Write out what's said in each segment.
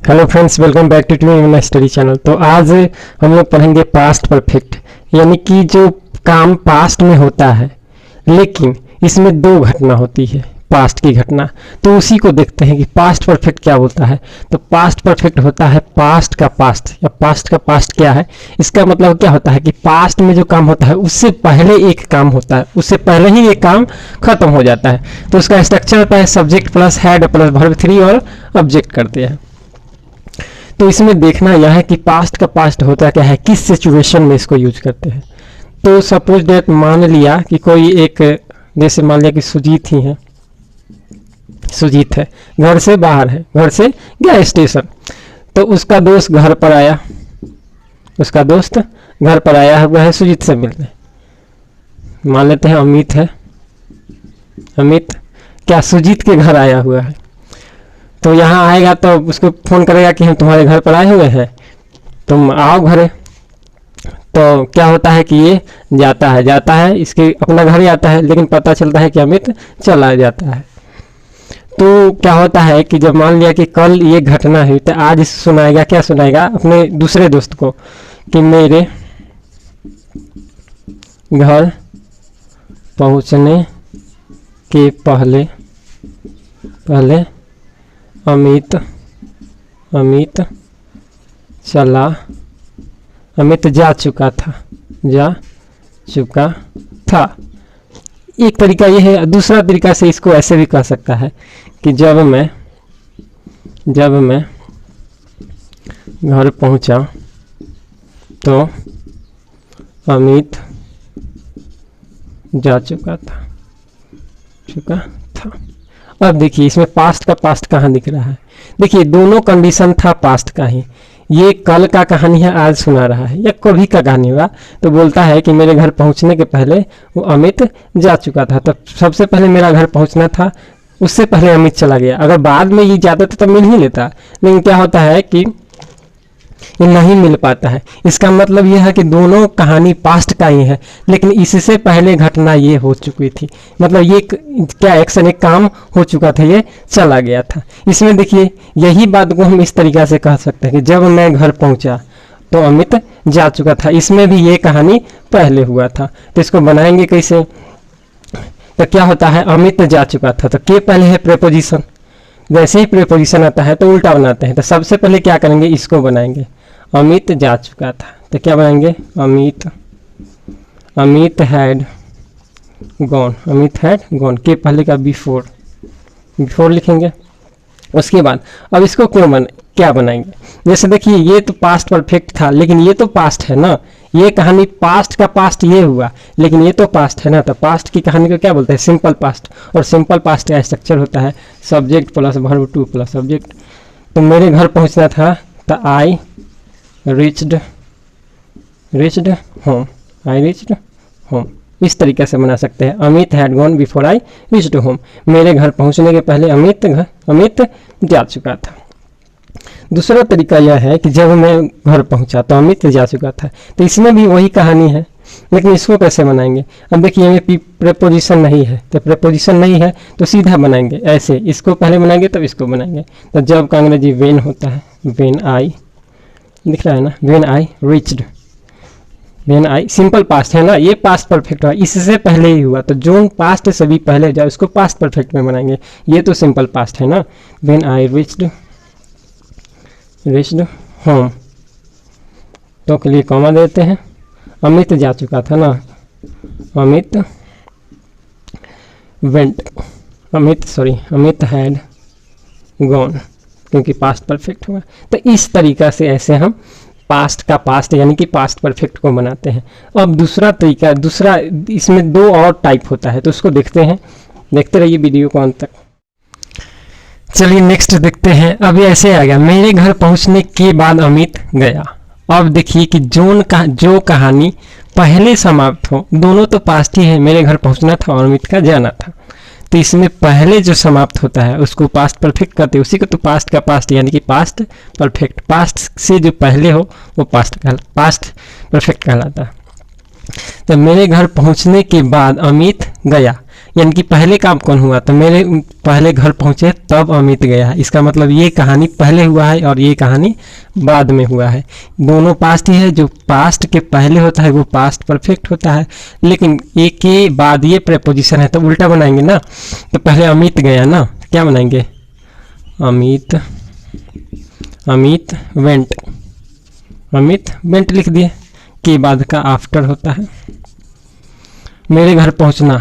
Hello friends, welcome back to tune study channel. तो आज हम लोग पढ़ेंगे पास्ट परफेक्ट, यानी कि जो काम पास्ट में होता है लेकिन इसमें दो घटना होती है, पास्ट की घटना। तो उसी को देखते हैं कि पास्ट परफेक्ट क्या होता है। तो पास्ट परफेक्ट होता है पास्ट का पास्ट, या पास्ट का पास्ट क्या है, इसका मतलब क्या होता है कि पास्ट में जो काम होता है उससे पहले एक काम होता है, उससे पहले ही एक काम खत्म हो जाता है। तो उसका स्ट्रक्चर होता है subject plus head plus verb 3 और ऑब्जेक्ट करते हैं। तो इसमें देखना यह है कि पास्ट का पास्ट होता क्या है, किस सिचुएशन में इसको यूज करते हैं। तो सपोज डेट मान लिया कि कोई एक, जैसे मान लिया कि सुजीत ही है, सुजीत है, घर से बाहर है, घर से गया स्टेशन। तो उसका दोस्त घर पर आया, उसका दोस्त घर पर आया हुआ है सुजीत से मिलने। मान लेते हैं अमित है, अमित क्या सुजीत के घर आया हुआ है। तो यहाँ आएगा तो उसको फ़ोन करेगा कि हम तुम्हारे घर पर आए हुए हैं, तुम आओ घरे। तो क्या होता है कि ये जाता है इसके अपना घर जाता है, लेकिन पता चलता है कि अमित चला जाता है। तो क्या होता है कि जब मान लिया कि कल ये घटना हुई तो आज सुनाएगा, क्या सुनाएगा अपने दूसरे दोस्त को कि मेरे घर पहुँचने के पहले अमित जा चुका था। एक तरीका ये है। दूसरा तरीका से इसको ऐसे भी कह सकता है कि जब मैं घर पहुंचा तो अमित जा चुका था। अब देखिए इसमें पास्ट का पास्ट कहाँ दिख रहा है। देखिए दोनों कंडीशन था पास्ट का ही। ये कल का कहानी है, आज सुना रहा है, या कभी का कहानी हुआ तो बोलता है कि मेरे घर पहुंचने के पहले वो अमित जा चुका था। तो सबसे पहले मेरा घर पहुंचना था, उससे पहले अमित चला गया। अगर बाद में ये जाता तो मिल ही लेता, लेकिन क्या होता है कि ये नहीं मिल पाता है। इसका मतलब यह है कि दोनों कहानी पास्ट का ही है, लेकिन इससे पहले घटना ये हो चुकी थी। मतलब ये क्या एक्शन, एक काम हो चुका था, ये चला गया था। इसमें देखिए यही बात को हम इस तरीक़ा से कह सकते हैं कि जब मैं घर पहुंचा तो अमित जा चुका था। इसमें भी ये कहानी पहले हुआ था। तो इसको बनाएंगे कैसे। तो क्या होता है, अमित जा चुका था, तो के पहले है प्रेपोजिशन। जैसे ही प्रेपोजिशन आता है तो उल्टा बनाते हैं। तो सबसे पहले क्या करेंगे, इसको बनाएंगे, अमित जा चुका था। तो क्या बनाएंगे, अमित हैड गॉन। के पहले का बिफोर लिखेंगे। उसके बाद अब इसको क्या बनाएंगे। जैसे देखिए ये तो पास्ट परफेक्ट था, लेकिन ये तो पास्ट है ना, ये कहानी पास्ट का पास्ट ये हुआ, लेकिन ये तो पास्ट है ना। तो पास्ट की कहानी को क्या बोलते हैं, सिंपल पास्ट। और सिंपल पास्ट का स्ट्रक्चर होता है subject plus verb 2 plus object. तो मेरे घर पहुंचना था तो आई रीच्ड होम। इस तरीके से बना सकते हैं, Amit had gone before I reached home. मेरे घर पहुंचने के पहले अमित जा चुका था। दूसरा तरीका यह है कि जब मैं घर पहुंचा तो अमित जा चुका था। तो इसमें भी वही कहानी है, लेकिन इसको कैसे बनाएंगे। अब देखिए हमें प्रेपोजिशन नहीं है, तो प्रेपोजिशन नहीं है तो सीधा बनाएंगे ऐसे, इसको पहले बनाएंगे तब इसको बनाएंगे। तो जब का अंग्रेजी वेन होता है, वेन आई दिख रहा है ना, when I reached, when I simple past है ना, ये पास्ट परफेक्ट हुआ, इससे पहले ही हुआ। तो जो पास्ट से भी पहले जाओ इसको पास्ट परफेक्ट में बनाएंगे। ये तो सिंपल पास्ट है ना, वेन आई रीच्ड होम। तो के लिए कॉमा देते हैं, अमित जा चुका था ना, अमित हैड गॉन, क्योंकि पास्ट परफेक्ट हुआ। तो इस तरीका से ऐसे हम पास्ट का पास्ट यानी कि पास्ट परफेक्ट को बनाते हैं। अब दूसरा तरीका, इसमें दो और टाइप होता है, तो उसको देखते हैं, देखते रहिए वीडियो को अंत तक। चलिए नेक्स्ट देखते हैं। अब ऐसे आ गया, मेरे घर पहुंचने के बाद अमित गया। अब देखिए कि जो कहानी पहले समाप्त हो, दोनों तो पास्ट ही है, मेरे घर पहुंचना था और अमित का जाना था। तो इसमें पहले जो समाप्त होता है उसको पास्ट परफेक्ट कहते हैं, उसी को तो पास्ट का पास्ट यानी कि पास्ट परफेक्ट। पास्ट से जो पहले हो वो पास्ट परफेक्ट कहलाता है। तो मेरे घर पहुंचने के बाद अमित गया, यानी कि पहले काम कौन हुआ, तो मेरे पहले घर पहुंचे तब अमित गया। इसका मतलब ये कहानी पहले हुआ है और ये कहानी बाद में हुआ है। दोनों पास्ट ही है, जो पास्ट के पहले होता है वो पास्ट परफेक्ट होता है, लेकिन एक के बाद ये प्रेपोजिशन है तो उल्टा बनाएंगे ना। तो पहले अमित गया ना, क्या बनाएंगे, अमित वेंट, अमित वेंट लिख दिए, के बाद का आफ्टर होता है। मेरे घर पहुंचना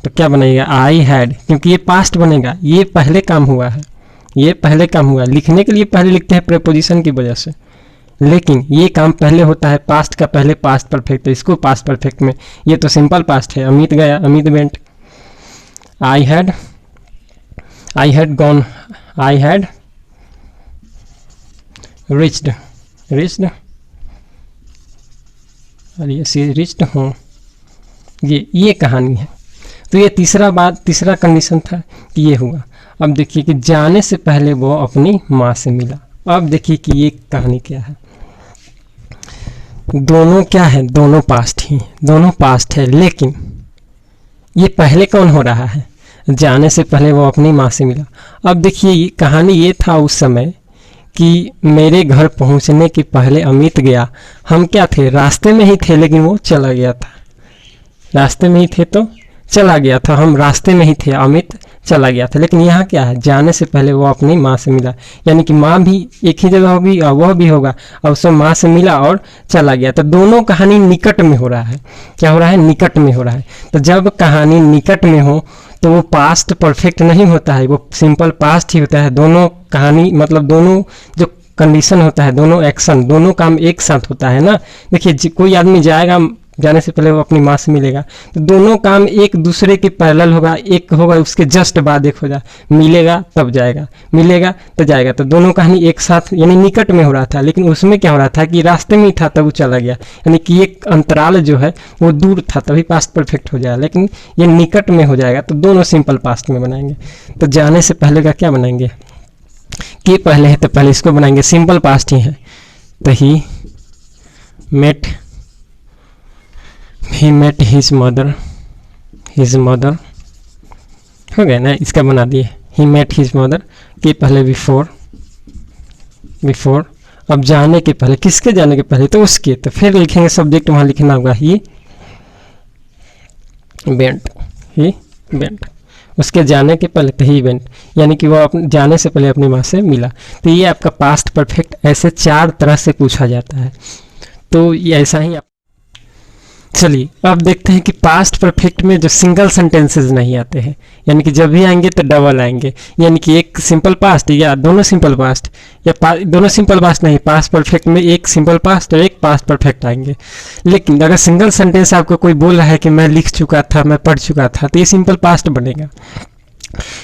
तो क्या बनेगा, आई हैड, क्योंकि ये पास्ट बनेगा, ये पहले काम हुआ है, ये पहले काम हुआ है। लिखने के लिए पहले लिखते हैं प्रेपोजिशन की वजह से, लेकिन ये काम पहले होता है, पास्ट का पहले पास्ट परफेक्ट, तो इसको पास्ट परफेक्ट में, ये तो सिंपल पास्ट है, अमित गया, Amit went. I had gone, I had reached, और ये रिच्ड हूँ, ये कहानी है। तो ये तीसरा कंडीशन था कि ये हुआ। अब देखिए कि जाने से पहले वो अपनी माँ से मिला। अब देखिए कि ये कहानी क्या है, दोनों क्या है, दोनों पास्ट है, लेकिन ये पहले कौन हो रहा है, जाने से पहले वो अपनी माँ से मिला। अब देखिए कहानी ये था उस समय कि मेरे घर पहुंचने के पहले अमित गया, हम क्या थे, रास्ते में ही थे, लेकिन वो चला गया था, रास्ते में ही थे तो चला गया था, हम रास्ते में ही थे, अमित चला गया था। लेकिन यहाँ क्या है, जाने से पहले वो अपनी माँ से मिला, यानी कि माँ भी एक ही जगह होगी और वह भी होगा, और उससे माँ से मिला और चला गया। तो दोनों कहानी निकट में हो रहा है, क्या हो रहा है, निकट में हो रहा है। तो जब कहानी निकट में हो तो वो पास्ट परफेक्ट नहीं होता है, वो सिंपल पास्ट ही होता है। दोनों कहानी मतलब दोनों जो कंडीशन होता है, दोनों एक्शन, दोनों काम एक साथ होता है ना। देखिए कोई आदमी जाएगा, जाने से पहले वो अपनी माँ से मिलेगा, तो दोनों काम एक दूसरे के पैरेलल होगा, एक होगा उसके जस्ट बाद एक हो जाए, मिलेगा तब जाएगा, मिलेगा तो जाएगा। तो दोनों कहानी एक साथ यानी निकट में हो रहा था, लेकिन उसमें क्या हो रहा था कि रास्ते में ही था तब वो चला गया, यानी कि एक अंतराल जो है वो दूर था, तभी पास्ट परफेक्ट हो जाएगा, लेकिन ये निकट में हो जाएगा। तो दोनों सिंपल पास्ट में बनाएंगे। तो जाने से पहले का क्या बनाएंगे, कि पहले है तो पहले इसको बनाएंगे, सिंपल पास्ट ही है। तो ही मेट हिज मदर हो गया ना, इसका बना दिए ही मेट हिज मदर के पहले बिफोर। अब जाने के पहले, किसके जाने के पहले, तो उसके, तो फिर लिखेंगे सब्जेक्ट, वहाँ लिखना होगा ही वेंट, उसके जाने के पहले तो ही वेंट, यानी कि वो अपने जाने से पहले अपनी माँ से मिला। तो ये आपका पास्ट परफेक्ट ऐसे 4 तरह से पूछा जाता है। तो ये ऐसा ही चलिए अब देखते हैं कि पास्ट परफेक्ट में जो सिंगल सेंटेंसेस नहीं आते हैं, यानी कि जब भी आएंगे तो डबल आएंगे, यानी कि एक सिंपल पास्ट या दोनों सिंपल पास्ट, या दोनों सिंपल पास्ट नहीं, पास्ट परफेक्ट में एक सिंपल पास्ट और एक पास्ट परफेक्ट आएंगे। लेकिन अगर सिंगल सेंटेंस आपको कोई बोल रहा है कि मैं लिख चुका था, मैं पढ़ चुका था, तो ये सिंपल पास्ट बनेगा।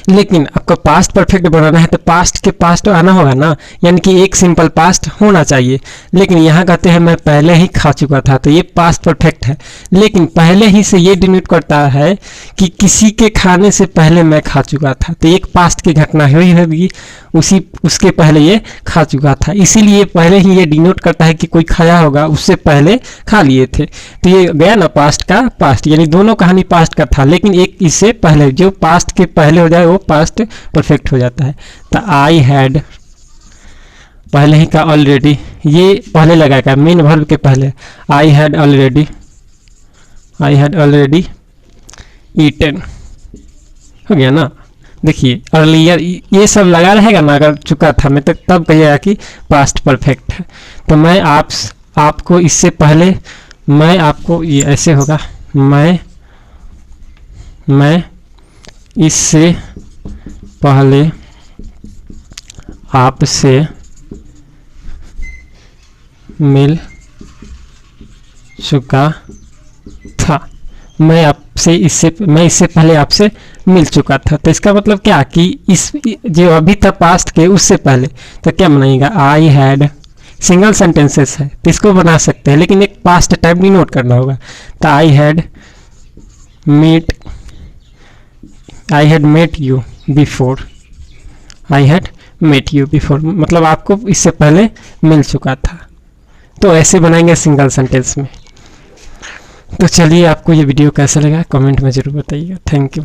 लेकिन आपको पास्ट परफेक्ट बनाना है तो पास्ट के पास्ट तो आना होगा ना, यानी कि एक सिंपल पास्ट होना चाहिए। लेकिन यहाँ कहते हैं मैं पहले ही खा चुका था, तो ये पास्ट परफेक्ट है, लेकिन पहले ही से ये डिनोट करता है कि किसी के खाने से पहले मैं खा चुका था, तो एक पास्ट की घटना हुई होगी, उसके पहले ये खा चुका था, इसीलिए पहले ही ये डिनोट करता है कि कोई खाया होगा, उससे पहले खा लिए थे। तो ये गया ना पास्ट का पास्ट, यानी दोनों कहानी पास्ट का था, लेकिन एक इससे पहले, जो पास्ट के पहले हो जाए वो पास्ट परफेक्ट हो जाता है। तो आई हैड पहले ही का ऑलरेडी, ये पहले लगाएगा मेन वर्ब के पहले, आई हैड ऑलरेडी ईटन, हो गया ना। देखिए अर्लियर ये सब लगा रहेगा ना, अगर चुका था मैं, तब कहिएगा कि पास्ट परफेक्ट है। तो मैं आपको इससे पहले, मैं आपको, ये ऐसे होगा, मैं इससे पहले आपसे मिल चुका था, मैं इससे पहले आपसे मिल चुका था। तो इसका मतलब क्या कि इस जो अभी था पास्ट के उससे पहले, तो क्या बनाएगा, आई हैड, सिंगल सेंटेंसेस है तो इसको बना सकते हैं, लेकिन एक पास्ट टाइप भी नोट करना होगा। तो I had met you before, मतलब आपको इससे पहले मिल चुका था। तो ऐसे बनाएंगे सिंगल सेंटेंस में। तो चलिए आपको ये वीडियो कैसा लगा कमेंट में ज़रूर बताइएगा। Thank you.